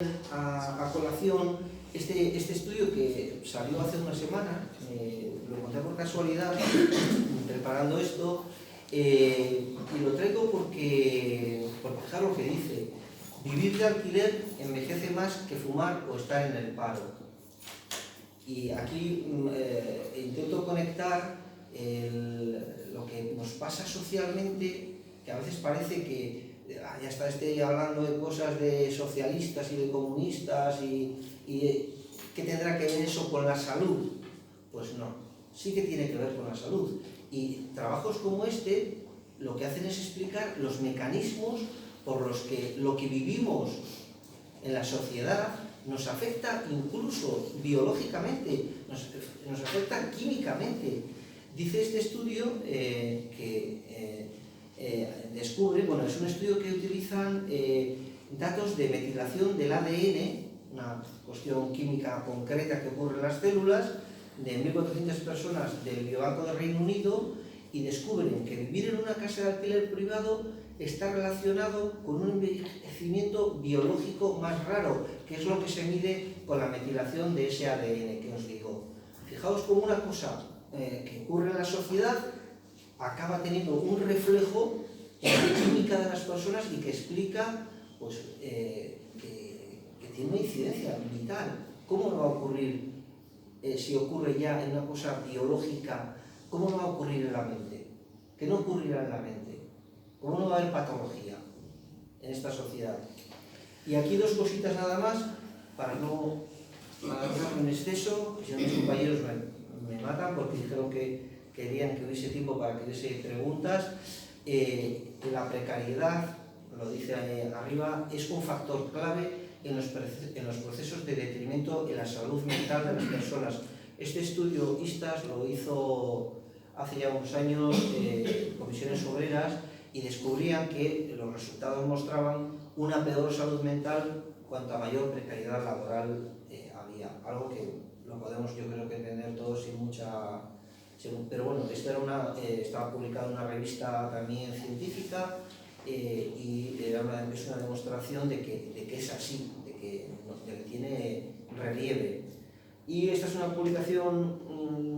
a colación este estudio que salió hace una semana, lo encontré por casualidad preparando esto, y lo traigo porque fijaros lo que dice: vivir de alquiler envejece más que fumar o estar en el paro. Y aquí intento conectar lo que nos pasa socialmente, que a veces parece que ya está hablando de cosas de socialistas y de comunistas y ¿qué tendrá que ver eso con la salud? Pues no, sí que tiene que ver con la salud. Y trabajos como este lo que hacen es explicar los mecanismos por los que lo que vivimos en la sociedad nos afecta incluso biológicamente, nos afecta químicamente. Dice este estudio que descubre, bueno, es un estudio que utilizan datos de metilación del ADN, una cuestión química concreta que ocurre en las células, de 1.400 personas del Biobanco del Reino Unido, y descubren que vivir en una casa de alquiler privado está relacionado con un envejecimiento biológico más raro, que es lo que se mide con la metilación de ese ADN que os digo. Fijaos cómo una cosa que ocurre en la sociedad acaba teniendo un reflejo en la química de las personas y que explica pues, que tiene una incidencia vital. ¿Cómo no va a ocurrir si ocurre ya en una cosa biológica? ¿Cómo no va a ocurrir en la mente? ¿Qué no ocurrirá en la mente? ¿Cómo no va a haber patología en esta sociedad? Y aquí dos cositas nada más, para no alargarme en exceso, si no mis compañeros me matan porque dijeron que querían que hubiese tiempo para que hubiese preguntas. La precariedad, lo dice arriba, es un factor clave en los procesos de detrimento en la salud mental de las personas. Este estudio ISTAS lo hizo hace ya unos años comisiones obreras y descubrían que los resultados mostraban una peor salud mental cuanto mayor precariedad laboral había. Algo que lo podemos, yo creo, que entender todos sin mucha... Pero bueno, esto era estaba publicado en una revista también científica y es una demostración de que es así, de que tiene relieve. Y esta es una publicación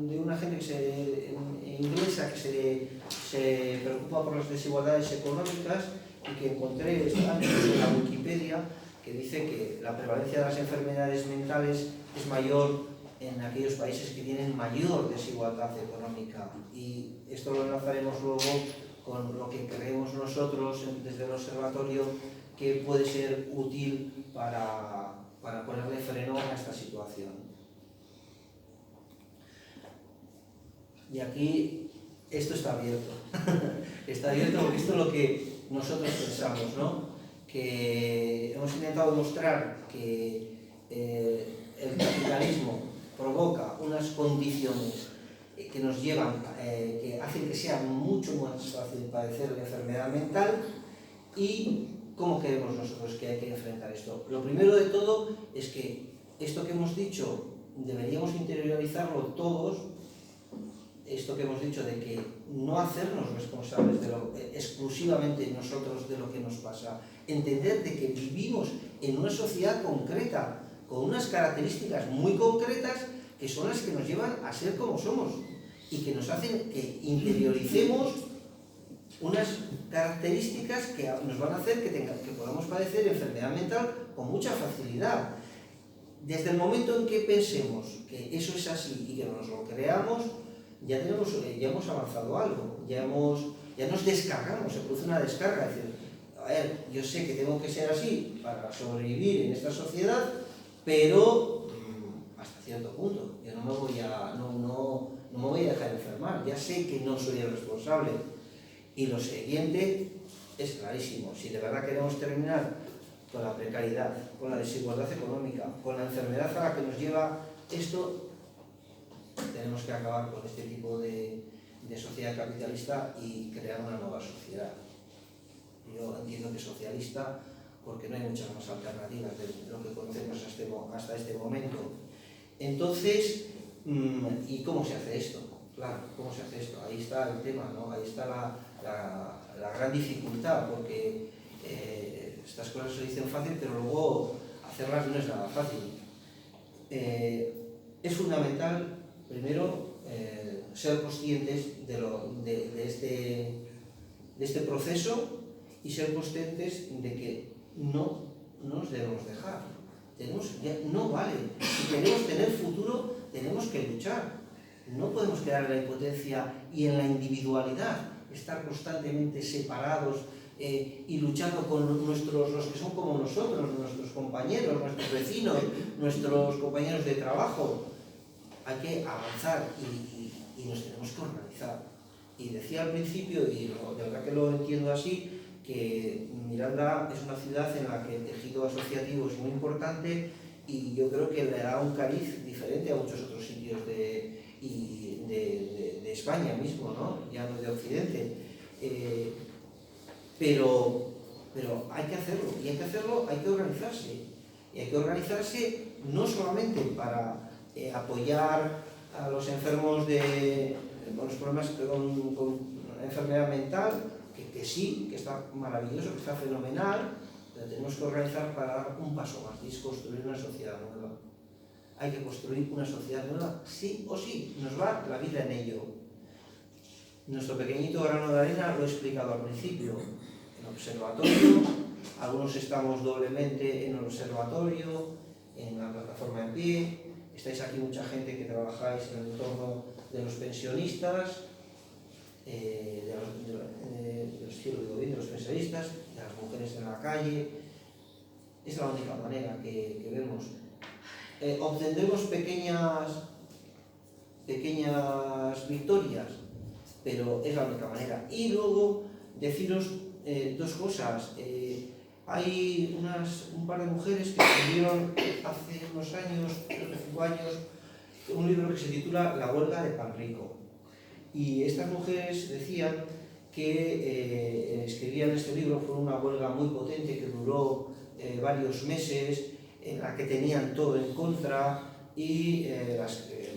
de una gente inglesa que se preocupa por las desigualdades económicas y que encontré en la Wikipedia, que dice que la prevalencia de las enfermedades mentales es mayor en aquellos países que tienen mayor desigualdad económica. Y esto lo enlazaremos luego con lo que creemos nosotros desde el observatorio que puede ser útil para ponerle freno a esta situación. Y aquí esto está abierto. Está abierto porque esto es lo que nosotros pensamos, ¿no? Que hemos intentado demostrar que el capitalismo provoca unas condiciones que nos llevan, que hacen que sea mucho más fácil padecer la enfermedad mental. ¿Y cómo queremos nosotros que hay que enfrentar esto? Lo primero de todo es que esto que hemos dicho deberíamos interiorizarlo todos, esto que hemos dicho de que no hacernos responsables exclusivamente nosotros de lo que nos pasa, entender de que vivimos en una sociedad concreta, con unas características muy concretas que son las que nos llevan a ser como somos y que nos hacen que interioricemos unas características que nos van a hacer que podamos padecer enfermedad mental con mucha facilidad. Desde el momento en que pensemos que eso es así y que nos lo creamos, ya hemos avanzado algo, ya nos descargamos, se produce una descarga, es decir, a ver, yo sé que tengo que ser así para sobrevivir en esta sociedad, pero hasta cierto punto, yo no me voy a dejar enfermar, ya sé que no soy el responsable. Y lo siguiente es clarísimo: si de verdad queremos terminar con la precariedad, con la desigualdad económica, con la enfermedad a la que nos lleva esto, tenemos que acabar con este tipo de sociedad capitalista y crear una nueva sociedad. Yo entiendo que socialista porque no hay muchas más alternativas de lo que conocemos hasta este momento. Entonces, ¿y cómo se hace esto? Claro, ¿cómo se hace esto? Ahí está el tema, ¿no? Ahí está la gran dificultad, porque estas cosas se dicen fácil, pero luego hacerlas no es nada fácil. Es fundamental, primero, ser conscientes de este proceso y ser conscientes de que no nos debemos dejar. No vale. Si queremos tener futuro, tenemos que luchar. No podemos quedar en la impotencia y en la individualidad, estar constantemente separados y luchando con los que son como nosotros, nuestros compañeros, nuestros vecinos, nuestros compañeros de trabajo. Hay que avanzar y nos tenemos que organizar. Y decía al principio, y de verdad que lo entiendo así, que Miranda es una ciudad en la que el tejido asociativo es muy importante y yo creo que le da un cariz diferente a muchos otros sitios de España mismo, ¿no? Ya no de Occidente. Pero hay que hacerlo, y hay que organizarse. Y hay que organizarse no solamente para apoyar a los enfermos con los problemas con enfermedad mental, que sí, que está maravilloso, que está fenomenal, pero tenemos que organizar para dar un paso más, y es construir una sociedad nueva. Hay que construir una sociedad nueva, sí o sí, nos va la vida en ello. Nuestro pequeñito grano de arena lo he explicado al principio, en observatorio, algunos estamos doblemente en el observatorio, en la plataforma en pie, estáis aquí mucha gente que trabajáis en el entorno de los pensionistas, de los pensionistas, de las mujeres en la calle. Es la única manera que vemos. Obtendremos pequeñas victorias, pero es la única manera. Y luego deciros dos cosas. Hay un par de mujeres que escribieron hace unos años, 5 años, un libro que se titula La huelga de Panrico. Y estas mujeres decían que escribían este libro, fue una huelga muy potente que duró varios meses, en la que tenían todo en contra y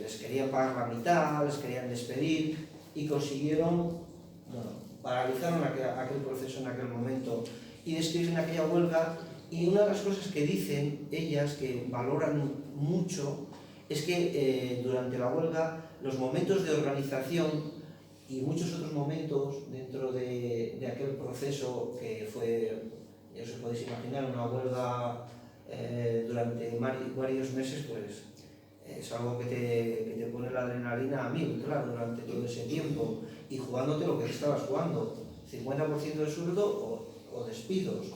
les querían pagar la mitad, les querían despedir y consiguieron, paralizaron aquel proceso en aquel momento y describen aquella huelga. Y una de las cosas que dicen ellas, que valoran mucho, es que durante la huelga los momentos de organización y muchos otros momentos dentro de aquel proceso que fue, ya os podéis imaginar, una huelga durante varios meses, pues es algo que te pone la adrenalina a mí, claro, durante todo ese tiempo y jugándote lo que te estabas jugando, 50% de sueldo o despidos.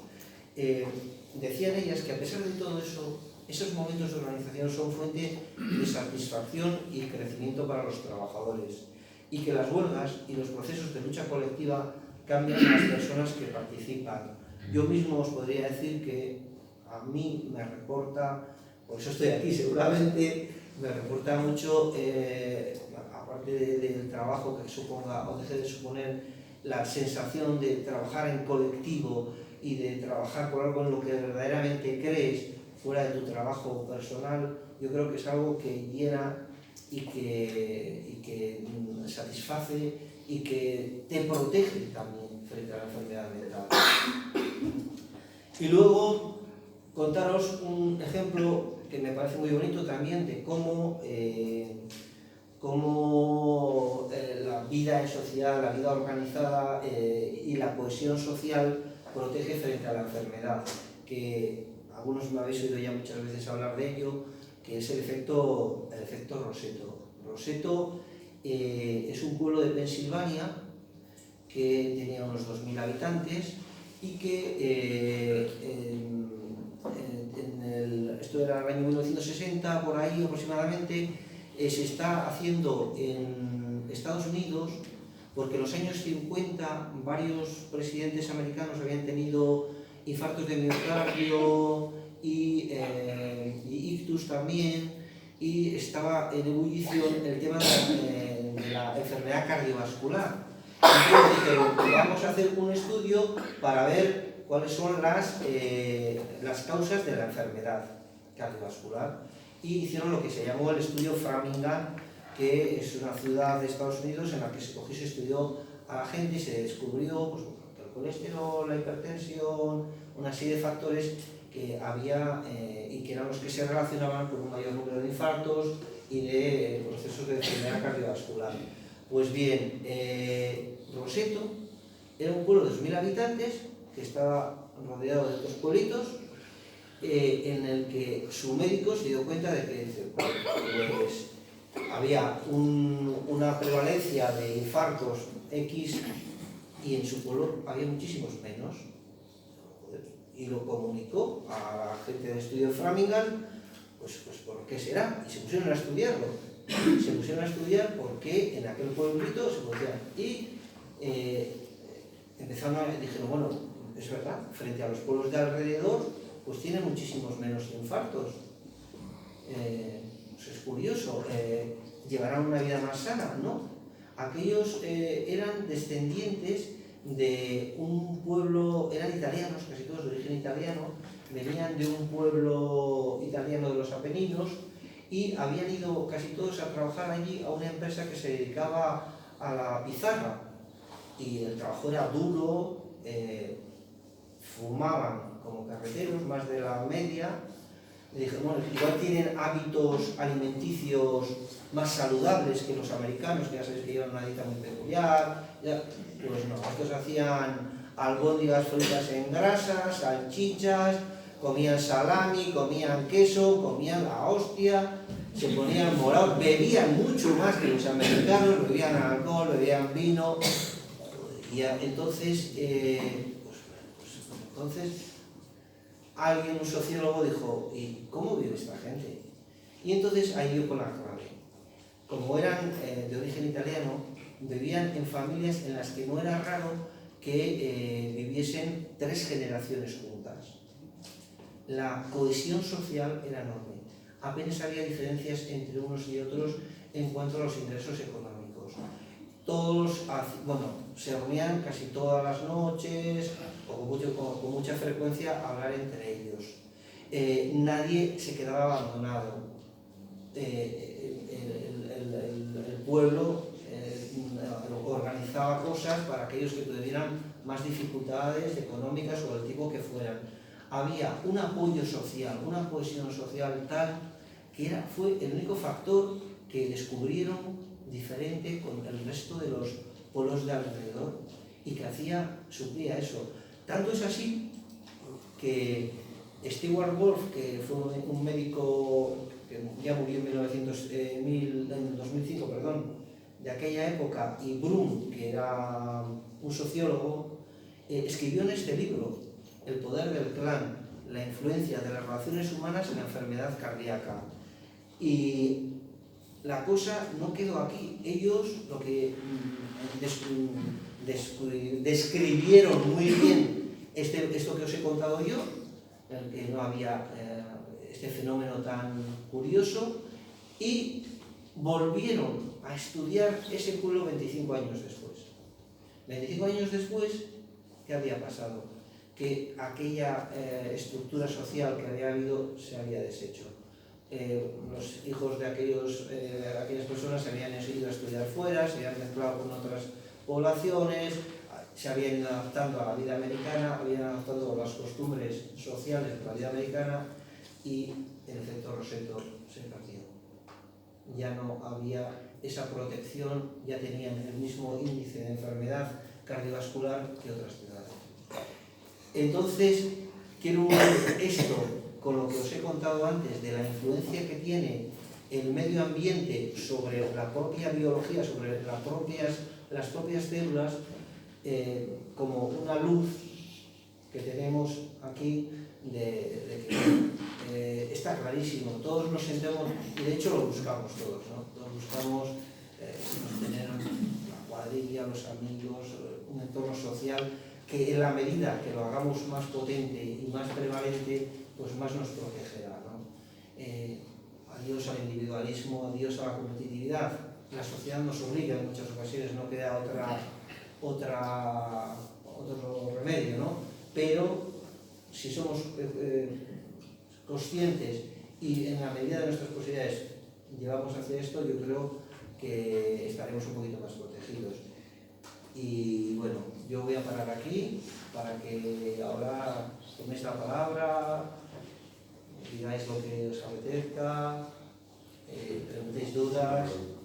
Decían ellas que a pesar de todo eso, esos momentos de organización son fuente de satisfacción y crecimiento para los trabajadores y que las huelgas y los procesos de lucha colectiva cambian a las personas que participan. Yo mismo os podría decir que a mí me reporta, por eso estoy aquí seguramente, me reporta mucho, aparte del trabajo que suponga o deje de suponer, la sensación de trabajar en colectivo y de trabajar por algo en lo que verdaderamente crees fuera de tu trabajo personal. Yo creo que es algo que llena y que satisface y que te protege también frente a la enfermedad mental. Y luego contaros un ejemplo que me parece muy bonito también de cómo la vida en sociedad, la vida organizada y la cohesión social protege frente a la enfermedad, que algunos me habéis oído ya muchas veces hablar de ello, que es el efecto Roseto. Roseto es un pueblo de Pensilvania que tenía unos 2.000 habitantes y que esto era el año 1960, por ahí aproximadamente, se está haciendo en Estados Unidos, porque en los años 50 varios presidentes americanos habían tenido infartos de miocardio y ictus también, y estaba en ebullición el tema de la enfermedad cardiovascular. Entonces dijeron, vamos a hacer un estudio para ver cuáles son las causas de la enfermedad cardiovascular, y hicieron lo que se llamó el estudio Framingham, que es una ciudad de Estados Unidos en la que se cogió y se estudió a la gente y se descubrió pues, que el colesterol, la hipertensión, una serie de factores que había y que eran los que se relacionaban con un mayor número de infartos y de procesos de enfermedad cardiovascular. Pues bien, Roseto era un pueblo de 2.000 habitantes que estaba rodeado de otros pueblitos, en el que su médico se dio cuenta de que pues, había una prevalencia de infartos X y en su pueblo había muchísimos menos. Y lo comunicó a la gente de estudio de Framingham, pues ¿por qué será? Y se pusieron a estudiarlo. Se pusieron a estudiar por qué en aquel pueblito se podía. Y dijeron, bueno, es verdad, frente a los pueblos de alrededor, pues tienen muchísimos menos infartos. Pues es curioso, llevarán una vida más sana, ¿no? Aquellos eran descendientes de un pueblo, eran italianos, casi todos de origen italiano, venían de un pueblo italiano de los Apeninos y habían ido casi todos a trabajar allí a una empresa que se dedicaba a la pizarra, y el trabajo era duro, fumaban como carreteros, más de la media. Le dije, bueno, igual tienen hábitos alimenticios más saludables que los americanos, que ya sabéis que llevan una dieta muy peculiar. Pues no, estos hacían albóndigas fritas en grasa, salchichas, comían salami, comían queso, comían la hostia, se ponían morados, bebían mucho más que los americanos, bebían alcohol, bebían vino. Y entonces, alguien, un sociólogo, dijo, ¿y cómo vive esta gente? Y entonces ahí dio con la clave. Como eran de origen italiano, vivían en familias en las que no era raro que viviesen 3 generaciones juntas. La cohesión social era enorme. Apenas había diferencias entre unos y otros en cuanto a los ingresos económicos. Todos, se reunían casi todas las noches o con mucha frecuencia a hablar entre ellos. Nadie se quedaba abandonado. El pueblo organizaba cosas para aquellos que tuvieran más dificultades económicas o del tipo que fueran. Había un apoyo social, una cohesión social tal que fue el único factor que descubrieron diferente con el resto de los pueblos de alrededor y que suplía eso. Tanto es así que Stewart Wolf, que fue un médico que ya murió en 2005, de aquella época, y Brum, que era un sociólogo, escribió en este libro, El poder del clan, la influencia de las relaciones humanas en la enfermedad cardíaca. Y la cosa no quedó aquí. Ellos lo que describieron muy bien esto que os he contado yo, que no había este fenómeno tan curioso, y volvieron a estudiar ese pueblo 25 años después. 25 años después, ¿qué había pasado? Que aquella estructura social que había habido se había deshecho. Los hijos de aquellas personas se habían ido a estudiar fuera, se habían mezclado con otras poblaciones, se habían ido adaptando a la vida americana, habían adaptado las costumbres sociales de la vida americana, y el efecto Roseto se perdió. Ya no había esa protección, ya tenían el mismo índice de enfermedad cardiovascular que otras ciudades. Entonces, quiero unir esto con lo que os he contado antes de la influencia que tiene el medio ambiente sobre la propia biología, sobre las propias células, como una luz que tenemos aquí de que está clarísimo. Todos nos sentemos, y de hecho lo buscamos todos, ¿no? Todos buscamos tener la cuadrilla, los amigos, un entorno social que en la medida que lo hagamos más potente y más prevalente, pues más nos protegerá, ¿no? Adiós al individualismo, adiós a la competitividad. La sociedad nos obliga en muchas ocasiones, no queda otro remedio, ¿no? Pero si somos conscientes y en la medida de nuestras posibilidades llevamos hacia esto, yo creo que estaremos un poquito más protegidos. Y bueno, yo voy a parar aquí para que ahora toméis la palabra, digáis lo que os apetezca, preguntéis dudas.